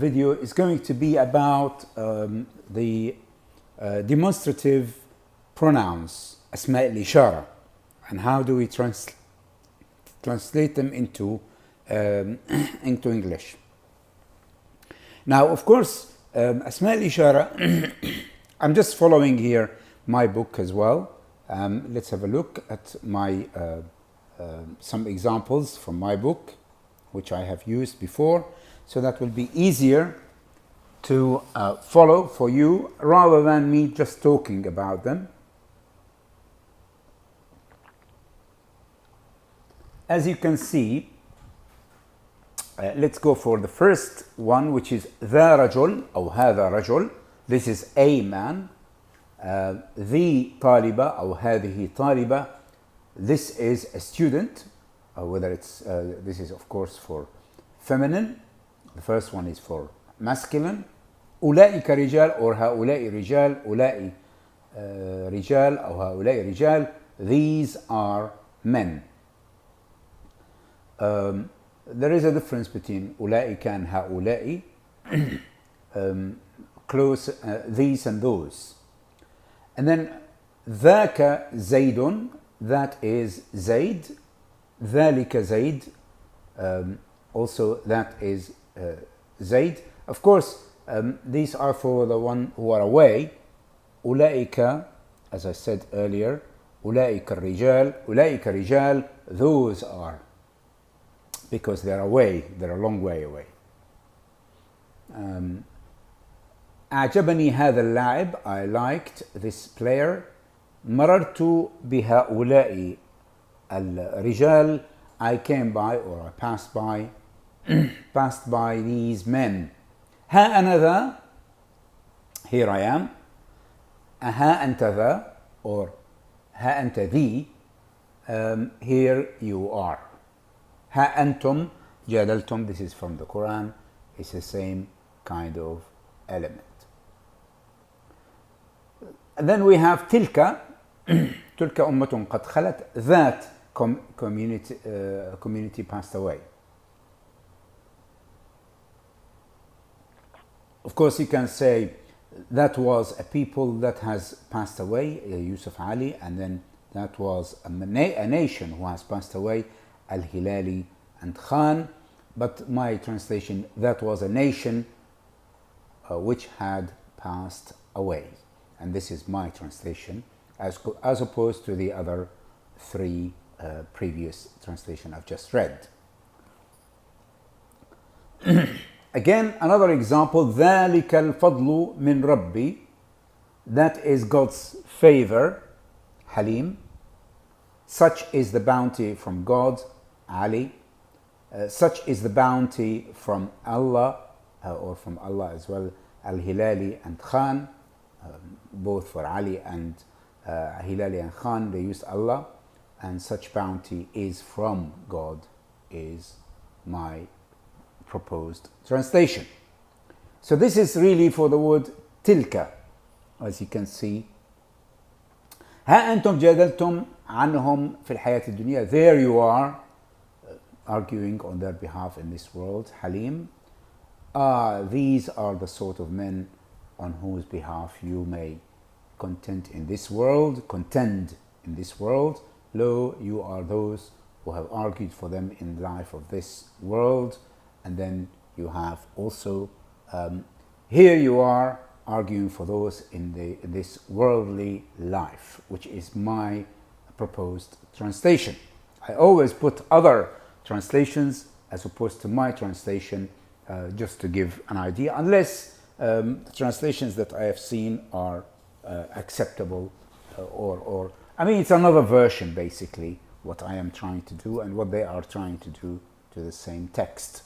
video is going to be about the demonstrative pronouns, أسماء الإشارة, and how do we translate them into English. Now, of course, أسماء الإشارة, I'm just following here my book as well. Let's have a look at my some examples from my book, which I have used before, so that will be easier to follow for you rather than me just talking about them. As you can see, let's go for the first one, which is ذا رجل أو هذا رجل. This is a man. ذي طالبة أو هذه طالبة. This is a student. Whether it's this is of course for feminine. The first one is for masculine. أولئك رجال or هؤلاء رجال. أولئك رجال أو هؤلاء رجال. These are men. There is a difference between أولئك and هؤلاء. Close these and those. And then ذاك زيد, that is Zaid. ذلك زيد, also that is Zaid. Of course, these are for the one who are away. أولئك, as I said earlier, أولئك الرجال, أولئك رجال, those are, because they're away, they're a long way away. أعجبني هذا اللاعب, I liked this player. مررت بهؤلاء الرجال, I came by or I passed by passed by these men. ها أنا ذا, here I am. ها أنت ذا or ها أنت ذي, here you are. ها أنتم جادلتم, this is from the Quran, it's the same kind of element. And then we have تلك تلك أمة قد خلت, that community passed away. Of course, you can say that was a people that has passed away, Yusuf Ali, and then that was a nation who has passed away, Al-Hilali and Khan. But my translation, that was a nation which had passed away. And this is my translation, as opposed to the other three previous translation I've just read. Again, another example, ذلك الفضل من ربي, that is God's favor, Halim. Such is the bounty from God, Ali. Such is the bounty from Allah, or from Allah as well, Al-Hilali and Khan. Both for Ali and Hilali and Khan, they used Allah, and such bounty is from God, is my proposed translation. So this is really for the word tilka, as you can see. ها أنتم جادلتم عنهم في الحياة الدنيا, there you are arguing on their behalf in this world, Halim. These are the sort of men on whose behalf you may contend in this world. Lo, you are those who have argued for them in life of this world. And then you have also, here you are arguing for those in this worldly life, which is my proposed translation. I always put other translations as opposed to my translation, just to give an idea, unless the translations that I have seen are acceptable, or I mean, it's another version basically, what I am trying to do and what they are trying to do to the same text.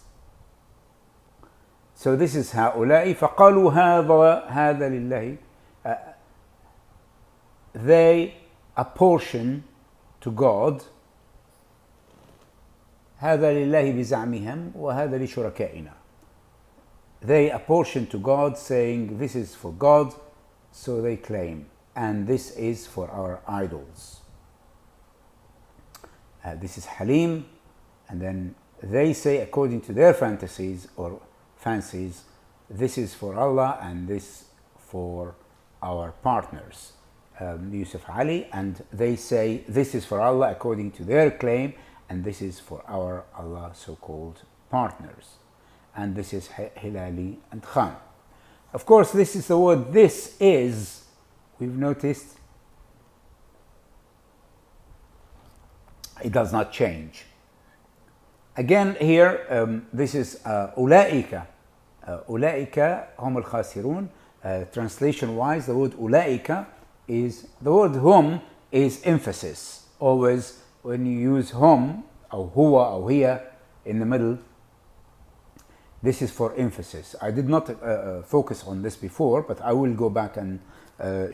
So this is هؤلاء فقالوا هذا لله, they apportion to God, هذا لله بزعمهم وهذا لشركائنا. They apportion to God, saying this is for God, so they claim, and this is for our idols. This is Halim, and then they say according to their fantasies or fancies, this is for Allah and this for our partners, Yusuf Ali, and they say this is for Allah according to their claim, and this is for our Allah so-called partners, and this is Hilali and Khan. Of course, this is the word this is, we've noticed it does not change. Again here, this is أولئك أولئك هم الخاسرون. Translation wise, the word أولئك is, the word hum is emphasis. Always when you use hum or huwa or hiya in the middle, this is for emphasis. I did not focus on this before, but I will go back and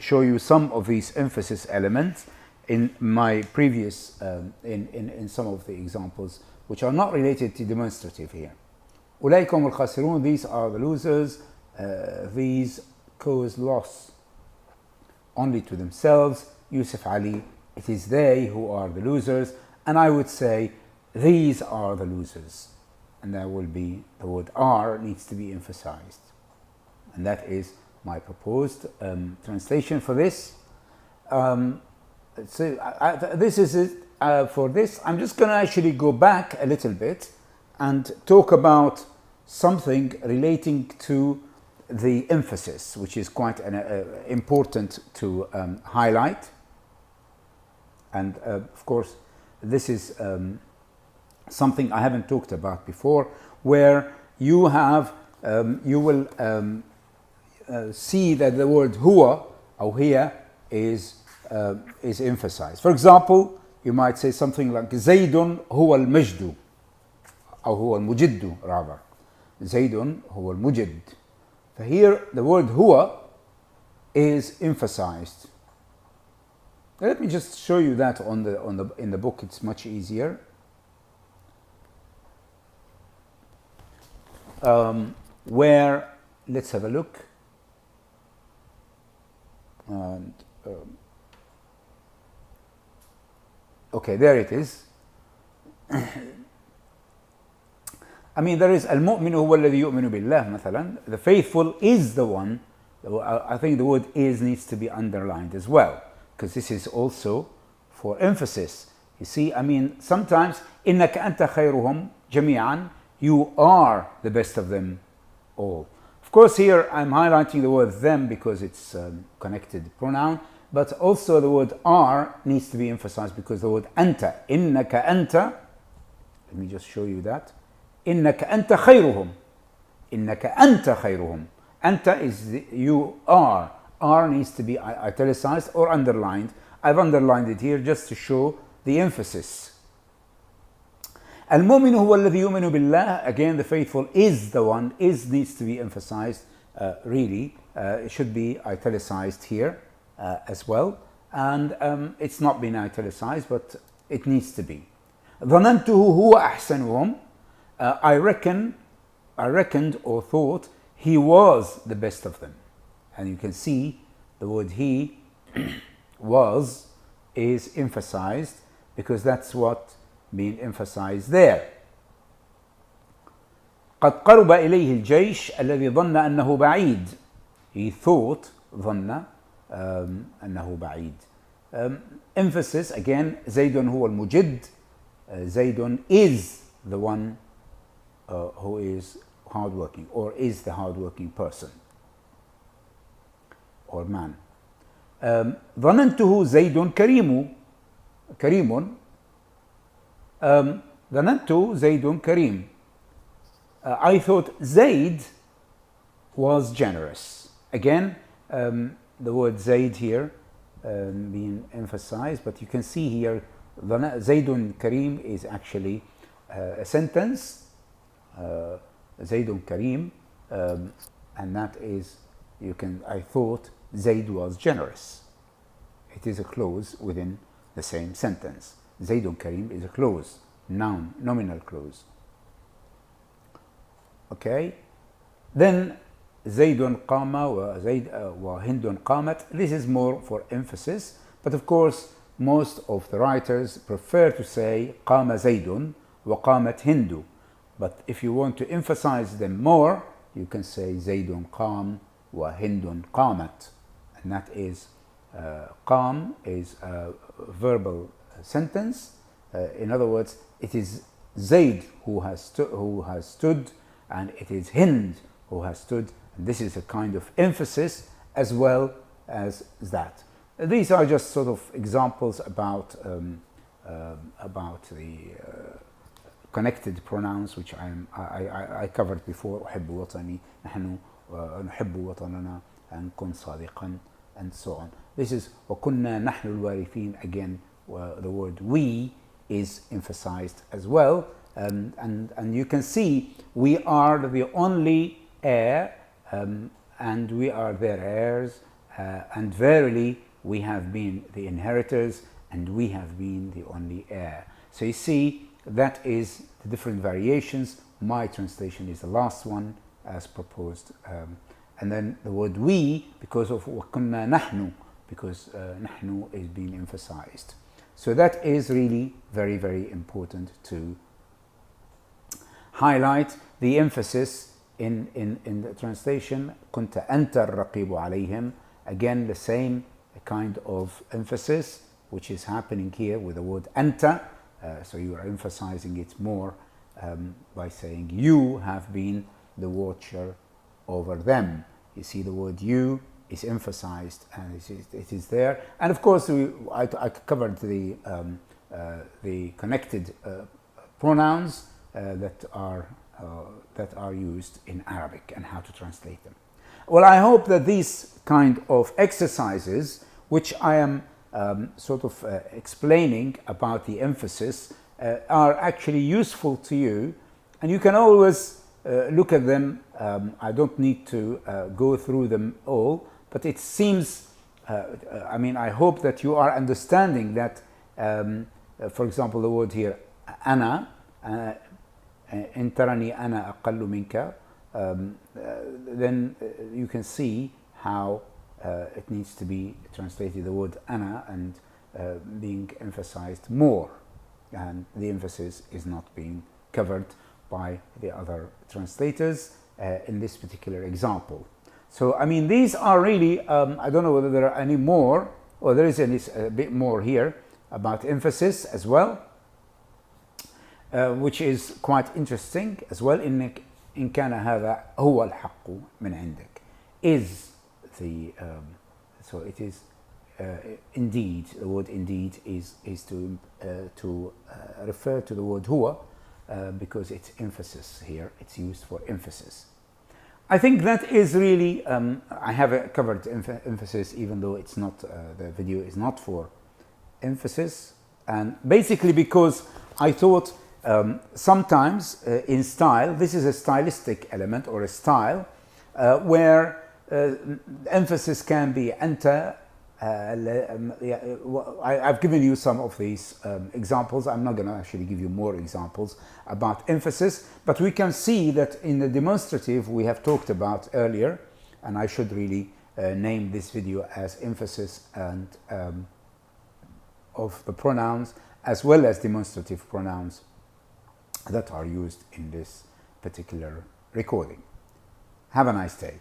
show you some of these emphasis elements in my previous, in some of the examples which are not related to demonstrative here. أولئك هم الخاسرون, these are the losers, these cause loss only to themselves. Yusuf Ali, it is they who are the losers, and I would say these are the losers, and there will be, the word are needs to be emphasized, and that is my proposed translation for this. This is it for this. I'm just going to actually go back a little bit and talk about something relating to the emphasis, which is quite important to highlight. And of course, this is something I haven't talked about before, where you have, you will see that the word huwa or hiya is emphasized. For example, you might say something like زيد هو المجد, أو هو المجد rather. زيد هو المجد. So here the word huwa is emphasized. Let me just show you that in the book. It's much easier. Where, let's have a look. And, okay, there it is. I mean, there is المؤمن هو الذي يؤمن بالله مثلا. The faithful is the one. I think the word is needs to be underlined as well, because this is also for emphasis. You see, I mean, sometimes إنك أنت خيرهم جميعا, you are the best of them all. Of course, here I'm highlighting the word them because it's connected pronoun, but also the word are needs to be emphasized because the word أنت, إنك أنت, let me just show you that. إنك أنت خيرهم, إنك أنت خيرهم. أنت is you are. Are needs to be italicized or underlined. I've underlined it here just to show the emphasis. المؤمن هو الذي يؤمن بالله. Again, the faithful is the one. Is needs to be emphasized. Really, it should be italicized here as well. And it's not been italicized, but it needs to be. ظننته هو أحسنهم. I reckoned or thought he was the best of them. And you can see the word he was is emphasized because that's what being emphasized there. قد قرب إليه الجيش الذي ظن أنه بعيد. He thought, ظن أنه بعيد. Emphasis again, زيد هو المجد. زيد is the one who is hardworking, or is the hardworking person or man. ظننته زيد كريم. ظننت زيد كريم. I thought Zaid was generous. Again, the word Zaid here being emphasized, but you can see here Zaidun Kareem is actually a sentence. Zaidun Kareem, and that is, I thought Zaid was generous. It is a clause within the same sentence. Zaidun Kareem is a clause, noun, nominal clause. Okay, then Zaidun Qama wa Hindun Qamat. This is more for emphasis, but of course most of the writers prefer to say Qama Zaidun wa Qamat Hindu. But if you want to emphasize them more, you can say زيد قام وهند قامت, and that is قام is a verbal sentence. In other words, it is Zayd who has stood, and it is Hind who has stood. And this is a kind of emphasis as well as that. These are just sort of examples about the connected pronouns, which I covered before. أحب وطني, نحن نحب وطننا, and كن صادقا, and so on. This is وكنا نحن الوارثين. Again, the word we is emphasized as well, and you can see we are the only heir, and we are their heirs, and verily we have been the inheritors, and we have been the only heir. So you see, that is the different variations. My translation is the last one as proposed, and then the word we, because of وَكُنَّا نَحْنُ, because نحن is being emphasized. So that is really very, very important to highlight the emphasis in the translation. كنت أنت الرقيب عليهم. Again, the same kind of emphasis which is happening here with the word أنت. So you are emphasizing it more by saying you have been the watcher over them. You see, the word you is emphasized, and it is there. And of course, I covered the connected pronouns that are used in Arabic and how to translate them. Well, I hope that these kind of exercises, which I am sort of explaining about the emphasis, are actually useful to you, and you can always look at them. I don't need to go through them all, but it seems, I mean, I hope that you are understanding that, for example, the word here, أنا, إن ترني أنا أقل منك, then you can see how it needs to be translated, the word أنا, and being emphasized more, and the emphasis is not being covered by the other translators in this particular example. So, I mean, these are really, I don't know whether there are any more, or there is a bit more here about emphasis as well, which is quite interesting as well. إن كان هذا هو الحق من عندك, is the, so it is indeed, the word indeed is to refer to the word huwa, because it's emphasis here, it's used for emphasis. I think that is really, I have covered emphasis, even though it's not, the video is not for emphasis, and basically because I thought sometimes in style, this is a stylistic element or a style where emphasis can be أنت. I've given you some of these examples. I'm not going to actually give you more examples about emphasis, but we can see that in the demonstrative we have talked about earlier, and I should really name this video as emphasis and of the pronouns as well as demonstrative pronouns that are used in this particular recording. Have a nice day.